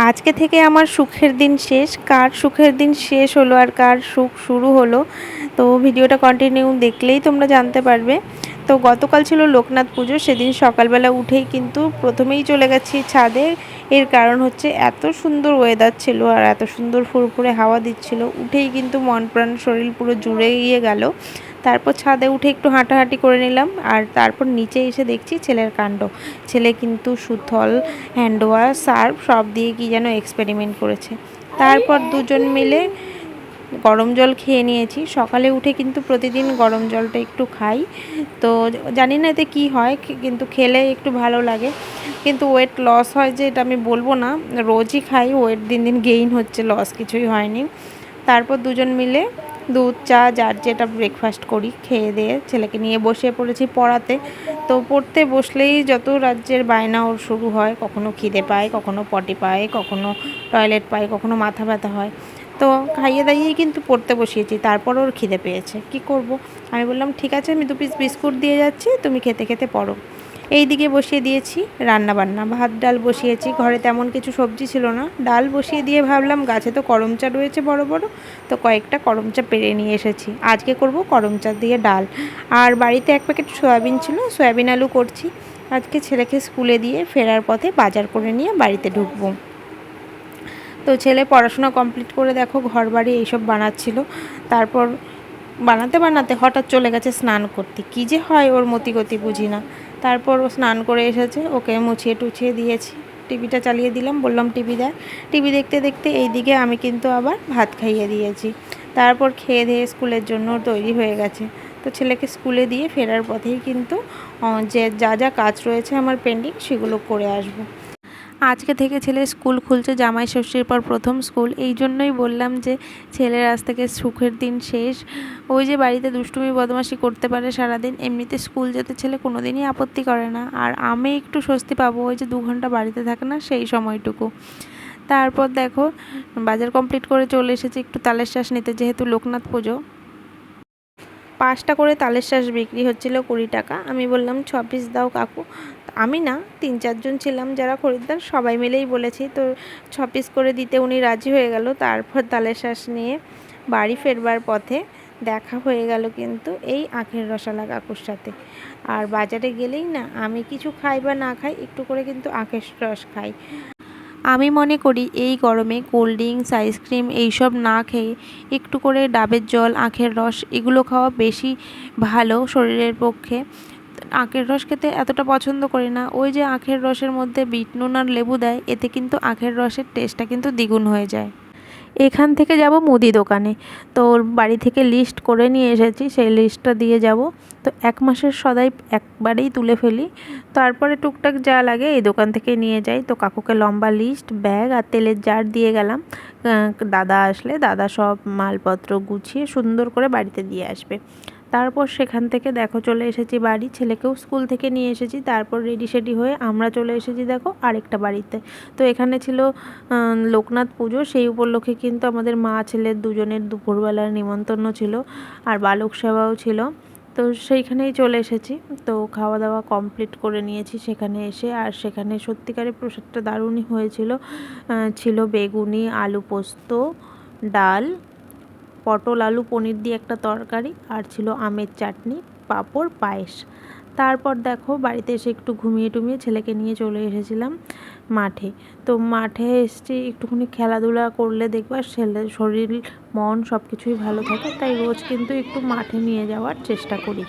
আজকে থেকে আমার সুখের দিন শেষ। কার সুখের দিন শেষ হলো আর কার সুখ শুরু হলো, তো ভিডিওটা কন্টিনিউ দেখলেই তোমরা জানতে পারবে। তো গতকাল ছিল লোকনাথ পুজো, সেদিন সকালবেলা উঠেই কিন্তু প্রথমেই চলে গেছি ছাদে। এর কারণ হচ্ছে এত সুন্দর ওয়েদার ছিল আর এত সুন্দর ফুরফুরে হাওয়া দিচ্ছিল, উঠেই কিন্তু মন প্রাণ শরীর পুরো জুড়ে গিয়ে গেল। তারপর ছাদে উঠে একটু হাঁটাহাঁটি করে নিলাম, আর তারপর নিচে এসে দেখছি ছেলের কাণ্ড। ছেলে কিন্তু সুথল, হ্যান্ড ওয়াশ, সার্ফ সব দিয়ে কি যেন এক্সপেরিমেন্ট করেছে। তারপর দুজন মিলে গরম জল খেয়ে নিয়েছি। সকালে উঠে কিন্তু প্রতিদিন গরম জলটা একটু খাই, তো জানি না এতে কী হয়, কিন্তু খেলে একটু ভালো লাগে। কিন্তু ওয়েট লস হয় যে এটা আমি বলবো না, রোজই খাই, ওয়েট দিন দিন গেইন হচ্ছে, লস কিছুই হয়নি। তারপর দুজন মিলে দুধ চা যার যেটা ব্রেকফাস্ট করি খেয়ে দিয়ে ছেলেকে নিয়ে বসে পড়েছি পড়াতে। তো পড়তে বসলেই যত রাজ্যের বায়না ওর শুরু হয়, কখনো খিদে পায়, কখনো পটি পায়, কখনো টয়লেট পায়, কখনো মাথা ব্যথা হয়। তো খাইয়ে দাইয়েই কিন্তু পড়তে বসিয়েছি, তারপর ওর খিদে পেয়েছে, কি করব। আমি বললাম ঠিক আছে, আমি 2 পিস বিস্কুট দিয়ে যাচ্ছি, তুমি খেতে খেতে পড়ো। এই দিকে বসিয়ে দিয়েছি রান্না বান্না, ভাত ডাল বসিয়েছি। ঘরে তেমন কিছু সবজি ছিল না, ডাল বসিয়ে দিয়ে ভাবলাম গাছে তো করমচা রয়েছে বড় বড়, তো কয়েকটা করমচা পেড়ে নিয়ে এসেছি, আজকে করব করমচা দিয়ে ডাল। আর বাড়িতে 1 প্যাকেট সয়াবিন ছিল, সয়াবিন আলু করছি। আজকে ছেলেকে স্কুলে দিয়ে ফেরার পথে বাজার করে নিয়ে বাড়িতে ঢুকবো। তো ছেলে পড়াশোনা কমপ্লিট করে দেখো ঘর বাড়ি এইসব বানাচ্ছিল। তারপর বানাতে বানাতে হঠাৎ চলে গেছে স্নান করতে, কী যে হয় ওর মতিগতি বুঝি না। তারপর ও স্নান করে এসেছে, ওকে মুছিয়ে টুছিয়ে দিয়েছি, টিভিটা চালিয়ে দিলাম, বললাম টিভি দেখ। টিভি দেখতে দেখতে এইদিকে আমি কিন্তু আবার ভাত খাইয়ে দিয়েছি। তারপর খেয়ে দিয়ে স্কুলের জন্য তৈরি হয়ে গেছে। তো ছেলেকে স্কুলে দিয়ে ফেরার পথেই কিন্তু যে যা যা কাজ রয়েছে আমার পেন্ডিং সেগুলো করে আসবো। আজকে থেকে ছেলের স্কুল খুলছে, জামাই ষষ্ঠীর পর প্রথম স্কুল, এই জন্যই বললাম যে ছেলের আজ থেকে সুখের দিন শেষ। ওই যে বাড়িতে দুষ্টুমি বদমাশি করতে পারে সারাদিন, এমনিতে স্কুল যেতে ছেলে কোনো দিনই আপত্তি করে না, আর আমি একটু স্বস্তি পাবো ওই যে 2 ঘন্টা বাড়িতে থাকে না সেই সময়টুকু। তারপর দেখো বাজার কমপ্লিট করে চলে এসেছি একটু তালের শ্বাস নিতে, যেহেতু লোকনাথ পুজো। 5টা করে তালের শ্বাস বিক্রি হচ্ছিল 20 টাকা। আমি বললাম 6 পিস দাও কাকু। আমি না, 3-4 জন ছিলাম যারা খরিদ্দার, সবাই মিলেই বলেছি, তো 6 পিস করে দিতে উনি রাজি হয়ে গেল। তারপর তালের শ্বাস নিয়ে বাড়ি ফেরবার পথে দেখা হয়ে গেল কিন্তু এই আখের রসালা কাকুর সাথে। আর বাজারে গেলেই না আমি কিছু খাই বা না খাই, একটু করে কিন্তু আখের রস খাই। আমি মনে করি এই গরমে কোল্ড ড্রিঙ্কস, আইসক্রিম এইসব না খেয়ে একটু করে ডাবের জল, আখের রস এগুলো খাওয়া বেশি ভালো শরীরের পক্ষে। আখের রস খেতে এতটা পছন্দ করি না, ওই যে আখের রসের মধ্যে বিট নুন আর লেবু দেয়, এতে কিন্তু আখের রসের টেস্টটা কিন্তু দ্বিগুণ হয়ে যায়। এখান থেকে যাব মুদি দোকানে, তো ওর বাড়ি থেকে লিস্ট করে নিয়ে এসেছি, সেই লিস্টটা দিয়ে যাব। তো 1 মাসের সদাই একবারেই তুলে ফেলি, তারপরে টুকটাক যা লাগে এই দোকান থেকে নিয়ে যাই। তো কাকুকে লম্বা লিস্ট, ব্যাগ আর তেলের জার দিয়ে গেলাম। দাদা আসলে দাদা সব মালপত্র গুছিয়ে সুন্দর করে বাড়িতে দিয়ে আসবে। তারপর সেখান থেকে দেখো চলে এসেছি বাড়ি, ছেলেকেও স্কুল থেকে নিয়ে এসেছি। তারপর রেডি সেডি হয়ে আমরা চলে এসেছি দেখো আরেকটা বাড়িতে। তো এখানে ছিল লোকনাথ পুজো, সেই উপলক্ষে কিন্তু আমাদের মা ছেলের দুজনের দুপুরবেলার নিমন্ত্রণ ছিল, আর বালক সেবাও ছিল। তো সেইখানেই চলে এসেছি। তো খাওয়া দাওয়া কমপ্লিট করে নিয়েছি সেখানে এসে, আর সেখানে সত্যিকারের প্রসাদটা দারুণই হয়েছিল। ছিল বেগুনি, আলু পোস্ত, ডাল, পটল আলু পনির দিয়ে একটা তরকারি, আর ছিল আমের চাটনি, পাঁপড়, পায়েস। তারপর দেখো বাড়িতে এসে একটু ঘুমিয়ে টুমিয়ে ছেলেকে নিয়ে চলে এসেছিলাম মাঠে। তো মাঠে এসেছি, একটুখানি খেলাধুলা করলে দেখবা ছেলের শরীর মন সব কিছুই ভালো থাকে, তাই রোজ কিন্তু একটু মাঠে নিয়ে যাওয়ার চেষ্টা করি।